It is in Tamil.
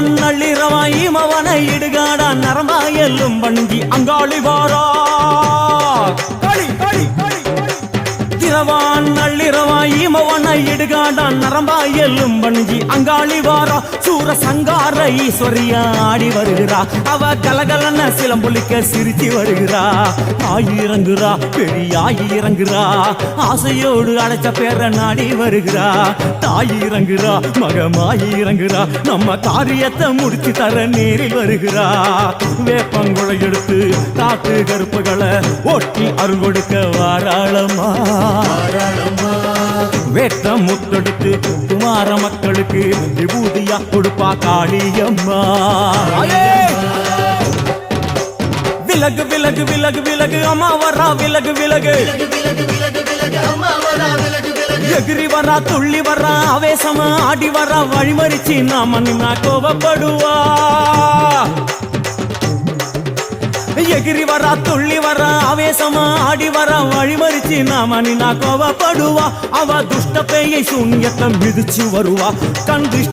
திரவான் நள்ளிரவாய் மவனை இடுகாடா நரம்பா எல்லும் வண்டி அங்காளி வாரா திரவான் நள்ளிரவாய் மவனை இடுகாடா நரம்பா எல்லும் வண்டி அங்காளி வாரா சூர சங்கார ஈஸ்வரியா ஆடி வருகிறா அவ கலகலன சிலம்புலிக்க சிரிச்சு வருகிறா ஆயிரங்குறா பெரியாயிரங்குறா ஆசையோடு அழைச்ச பேர நாடி வருகிறா தாயிரங்குறா மகமாயிரங்குறா நம்ம காரியத்தை முடிச்சு தர நேரில் வருகிறா வேப்பங்குளை எடுத்து காட்டு கருப்புகளை ஓட்டி அருள் கொடுக்க வாராளமா வேட்ட முத்தெடுத்து குமார மக்களுக்கு விபூதியா கொடுப்பா காளியம்மா விலகு விலகு விலகு விலகு அம்மா வரா விலகு விலகு எகிரி வரா துள்ளி வரா ஆவேசமா ஆடி வரா வழிமறிச்சு நாம நின்னா கோபப்படுவா எகிரி வரா துள்ளி வரா ஆவேசமா ஆடி வரா வழிமறிச்சு நாம நின்னா கோபப்படுவா அவ துஷ்ட பேயை சூன்யத்தை மிதிச்சு வருவா கண்